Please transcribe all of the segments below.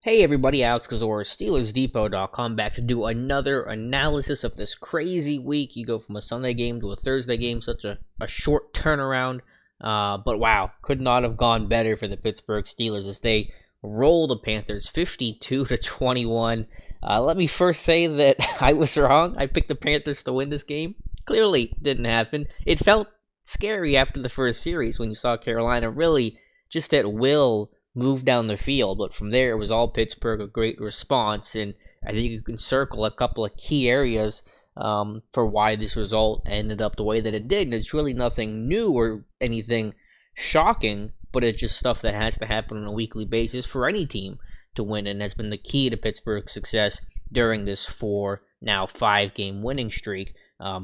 Hey everybody, Alex Kozora, SteelersDepot.com, back to do another analysis of this crazy week. You go from a Sunday game to a Thursday game, such a short turnaround. But wow, could not have gone better for the Pittsburgh Steelers as they roll the Panthers 52-21. Let me first say that I was wrong. I picked the Panthers to win this game. Clearly didn't happen. It felt scary after the first series when you saw Carolina really just at will move down the field. But from there, it was all Pittsburgh, a great response. And I think you can circle a couple of key areas for why this result ended up the way that it did. And it's really nothing new or anything shocking, but it's just stuff that has to happen on a weekly basis for any team to win, and has been the key to Pittsburgh's success during this now 5-game winning streak.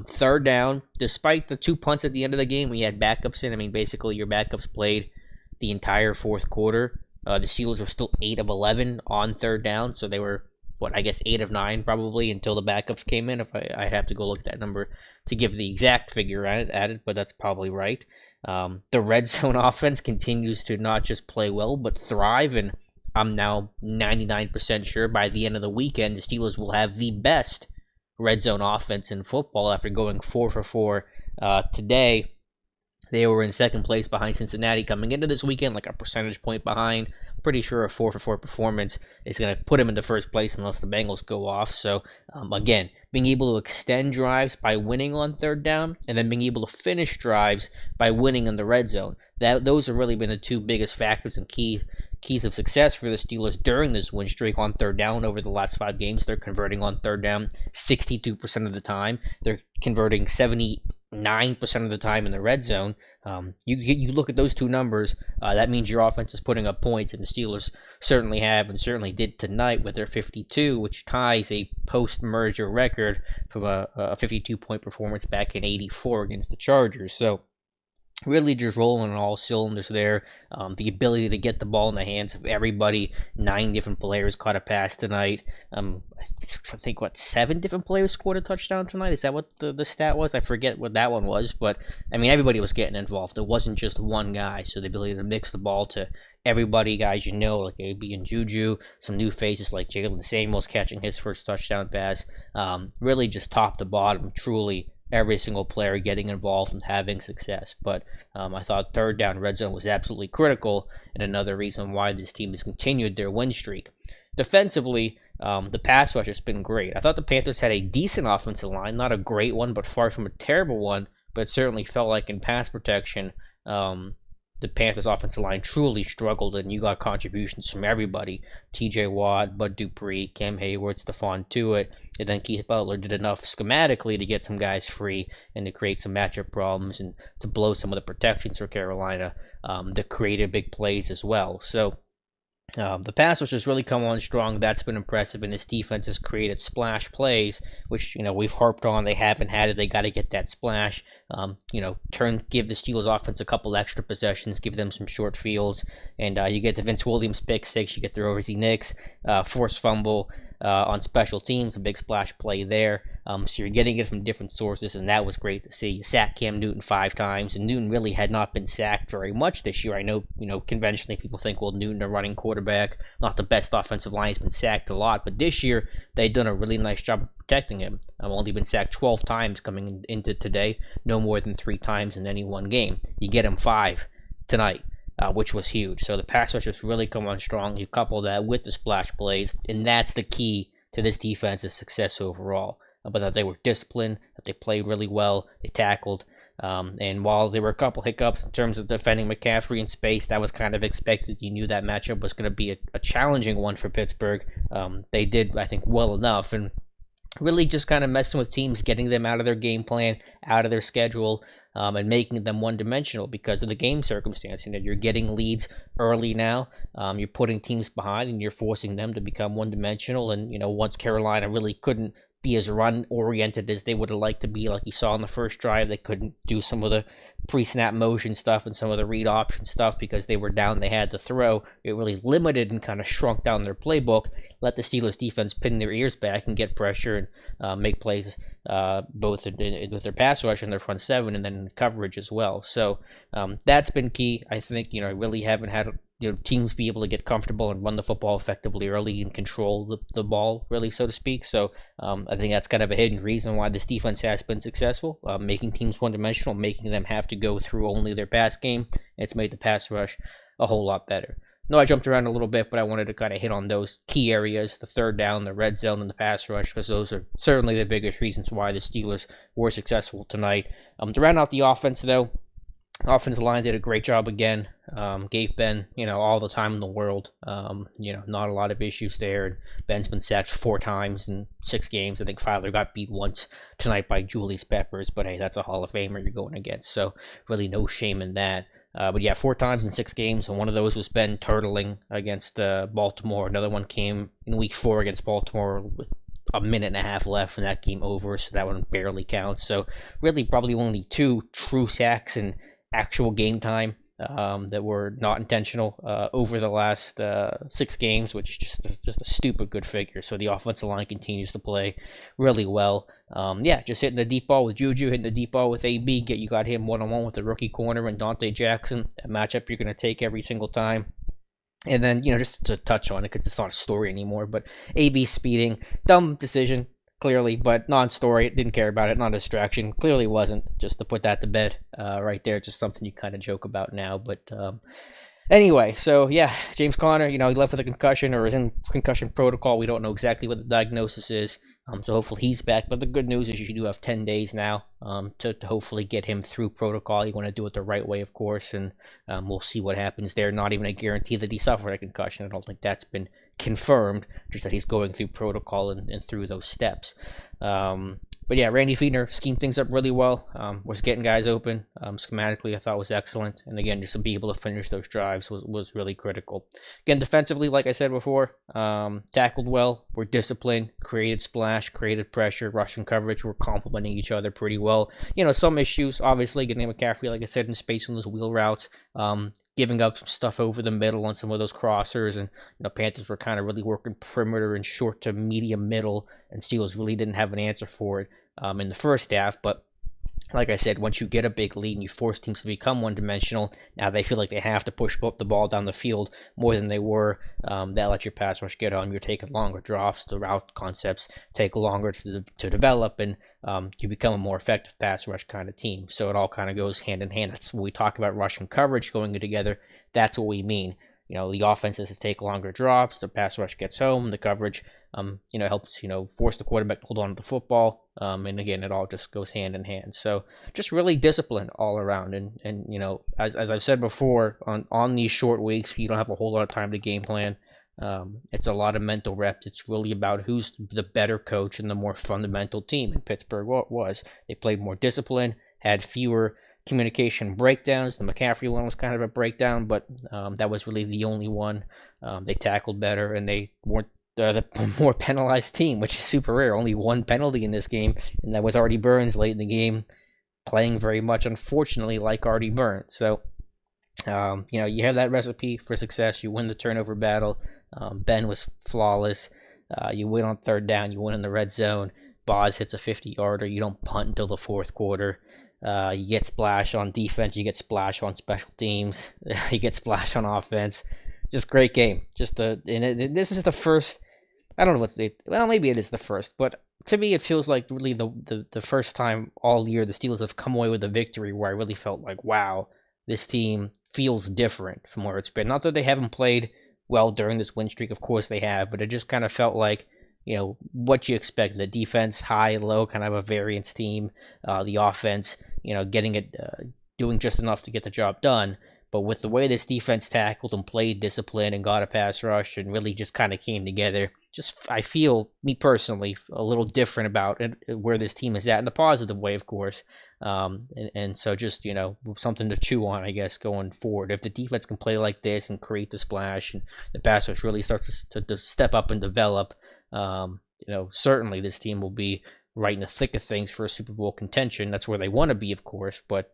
Third down, despite the 2 punts at the end of the game, we had backups in. I mean, basically, your backups played the entire fourth quarter. The Steelers were still 8 of 11 on third down, so they were, 8 of 9 probably until the backups came in. If I have to go look at that number to give the exact figure at it, but that's probably right. The red zone offense continues to not just play well, but thrive, and I'm now 99% sure by the end of the weekend, the Steelers will have the best red zone offense in football after going 4 for 4 today. They were in second place behind Cincinnati coming into this weekend, like a percentage point behind. Pretty sure a 4 for 4 performance is going to put him into first place unless the Bengals go off. So, again, being able to extend drives by winning on third down, and then being able to finish drives by winning in the red zone. Those have really been the two biggest factors and keys of success for the Steelers during this win streak on third down over the last 5 games. They're converting on third down 62% of the time. They're converting 79% of the time in the red zone. You look at those two numbers, that means your offense is putting up points, and the Steelers certainly have, and certainly did tonight with their 52, which ties a post-merger record from a 52-point performance back in '84 against the Chargers. So really just rolling on all cylinders there. The ability to get the ball in the hands of everybody. 9 different players caught a pass tonight. I think 7 different players scored a touchdown tonight. Is that what the stat was? I forget what that one was, but I mean everybody was getting involved. It wasn't just one guy. So the ability to mix the ball to everybody, guys like AB and Juju, some new faces like Jalen Samuels catching his first touchdown pass. Really just top to bottom, truly every single player getting involved and having success. But I thought third down red zone was absolutely critical, and another reason why this team has continued their win streak. Defensively, the pass rush has been great. I thought the Panthers had a decent offensive line, not a great one, but far from a terrible one, but it certainly felt like in pass protection, the Panthers' offensive line truly struggled, and you got contributions from everybody. T.J. Watt, Bud Dupree, Cam Hayward, Stephon Tuitt, and then Keith Butler did enough schematically to get some guys free and to create some matchup problems and to blow some of the protections for Carolina, to create big plays as well. So the pass rush has really come on strong. That's been impressive, and this defense has created splash plays, which we've harped on. They haven't had it. They got to get that splash. Give the Steelers offense a couple extra possessions, give them some short fields, and you get the Vince Williams pick 6. You get the Rosie Nix forced fumble on special teams, a big splash play there. So you're getting it from different sources, and that was great to see. You sacked Cam Newton 5 times, and Newton really had not been sacked very much this year. I know, conventionally people think, well, Newton, a running quarterback, not the best offensive line, has been sacked a lot, but this year they've done a really nice job of protecting him. I've only been sacked 12 times coming into today, no more than 3 times in any one game. You get him 5 tonight. Which was huge. So the pass rush has really come on strong. You couple that with the splash plays, and that's the key to this defense's success overall. But that they were disciplined, that they played really well, they tackled, and while there were a couple hiccups in terms of defending McCaffrey in space, that was kind of expected. You knew that matchup was going to be a challenging one for Pittsburgh. They did, I think, well enough, and really just kind of messing with teams, getting them out of their game plan, out of their schedule, and making them one-dimensional because of the game circumstance. You're getting leads early now. You're putting teams behind, and you're forcing them to become one-dimensional. And, once Carolina really couldn't be as run-oriented as they would have liked to be, like you saw in the first drive, they couldn't do some of the pre-snap motion stuff and some of the read option stuff because they were down, they had to throw. It really limited and kind of shrunk down their playbook, let the Steelers defense pin their ears back and get pressure and make plays both with their pass rush and their front 7 and then in coverage as well. So that's been key. I think, I really haven't had teams be able to get comfortable and run the football effectively early and control the ball really, so to speak. So I think that's kind of a hidden reason why this defense has been successful, making teams one-dimensional, making them have to go through only their pass game. It's made the pass rush a whole lot better. No, I jumped around a little bit, but I wanted to kind of hit on those key areas, the third down, the red zone, and the pass rush, because those are certainly the biggest reasons why the Steelers were successful tonight. To round out the offense, though, offensive line did a great job again. Gave Ben, all the time in the world. Not a lot of issues there. Ben's been sacked 4 times in 6 games. I think Filer got beat once tonight by Julius Peppers, but hey, that's a Hall of Famer you're going against, so really no shame in that. But yeah, 4 times in 6 games, and one of those was Ben turtling against Baltimore. Another one came in Week 4 against Baltimore with a minute and a half left, and that game over, so that one barely counts. So really, probably only 2 true sacks in actual game time that were not intentional over the last 6 games, which is just a stupid good figure. So the offensive line continues to play really well. Just hitting the deep ball with Juju, hitting the deep ball with AB. You got him one-on-one with the rookie corner and Dante Jackson, a matchup you're going to take every single time. And then, just to touch on it, because it's not a story anymore, but AB speeding, dumb decision, clearly, but non-story. Didn't care about it. Not a distraction. Clearly wasn't. Just to put that to bed right there. Just something you kind of joke about now. But anyway, so yeah, James Conner, he left with a concussion or is in concussion protocol. We don't know exactly what the diagnosis is. So hopefully he's back. But the good news is you do have 10 days now to hopefully get him through protocol. You want to do it the right way, of course, and we'll see what happens there. Not even a guarantee that he suffered a concussion. I don't think that's been confirmed, just that he's going through protocol and through those steps. But yeah, Randy Fiedner schemed things up really well, was getting guys open. Schematically, I thought was excellent. And again, just to be able to finish those drives was really critical. Again, defensively, like I said before, tackled well, were disciplined, created splash, created pressure, rushing coverage, were complementing each other pretty well. Some issues, obviously, getting McCaffrey, like I said, in space on those wheel routes, giving up some stuff over the middle on some of those crossers, and Panthers were kind of really working perimeter and short to medium middle, and Steelers really didn't have an answer for it in the first half. But like I said, once you get a big lead and you force teams to become one-dimensional, now they feel like they have to push the ball down the field more than they were. That lets your pass rush get on. You're taking longer drops. The route concepts take longer to develop, and you become a more effective pass rush kind of team. So it all kind of goes hand in hand. That's when we talk about rush and coverage going together. That's what we mean. The offense has to take longer drops. The pass rush gets home. The coverage, helps, force the quarterback to hold on to the football. And again, it all just goes hand in hand. So just really disciplined all around. And as I've said before, on these short weeks, you don't have a whole lot of time to game plan. It's a lot of mental reps. It's really about who's the better coach and the more fundamental team. And Pittsburgh was. They played more disciplined, had fewer communication breakdowns. The McCaffrey one was kind of a breakdown, but that was really the only one. They tackled better, and they weren't the more penalized team, which is super rare. Only 1 penalty in this game, and that was Artie Burns late in the game, playing very much, unfortunately, like Artie Burns. So, you have that recipe for success. You win the turnover battle. Ben was flawless. You win on third down. You win in the red zone. Boz hits a 50-yarder. You don't punt until the fourth quarter. You get splash on defense. You get splash on special teams. You get splash on offense. Just great game. This is the first. I don't know what's it. Well, maybe it is the first, but to me, it feels like really the first time all year the Steelers have come away with a victory where I really felt like, wow, this team feels different from where it's been. Not that they haven't played well during this win streak, of course they have, but it just kind of felt like, what you expect. The defense, high, low, kind of a variance team. The offense, getting it, doing just enough to get the job done. But with the way this defense tackled and played discipline and got a pass rush and really just kind of came together, I feel, me personally, a little different about it, where this team is at in a positive way, of course. And so just, something to chew on, I guess, going forward. If the defense can play like this and create the splash and the pass rush really starts to step up and develop, certainly this team will be right in the thick of things for a Super Bowl contention. That's where they want to be, of course, but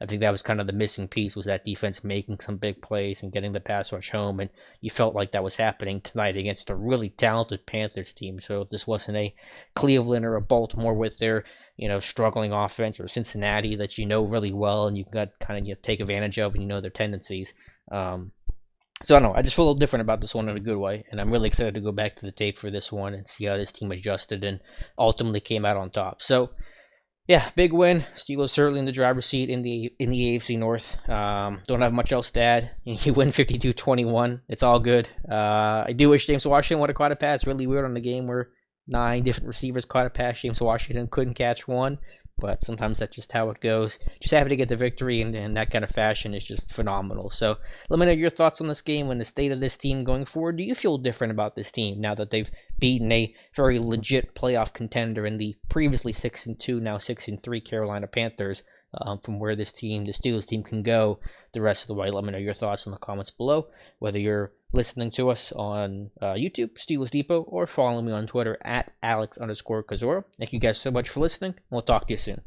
I think that was kind of the missing piece, was that defense making some big plays and getting the pass rush home, and you felt like that was happening tonight against a really talented Panthers team. So if this wasn't a Cleveland or a Baltimore with their, struggling offense, or Cincinnati that really well and you got kind of take advantage of, and their tendencies, So I don't know. I just feel a little different about this one in a good way, and I'm really excited to go back to the tape for this one and see how this team adjusted and ultimately came out on top. So yeah, big win. Steelers certainly in the driver's seat in the AFC North. Don't have much else to add. You win 52-21. It's all good. I do wish James Washington would have caught a pass. It's really weird on the game where 9 different receivers caught a pass. James Washington couldn't catch one, but sometimes that's just how it goes. Just happy to get the victory in that kind of fashion is just phenomenal. So let me know your thoughts on this game and the state of this team going forward. Do you feel different about this team now that they've beaten a very legit playoff contender in the previously 6-2, now 6-3 Carolina Panthers? From where this team, the Steelers team, can go the rest of the way. Let me know your thoughts in the comments below. Whether you're listening to us on YouTube, Steelers Depot, or following me on Twitter at Alex_Kozora. Thank you guys so much for listening. We'll talk to you soon.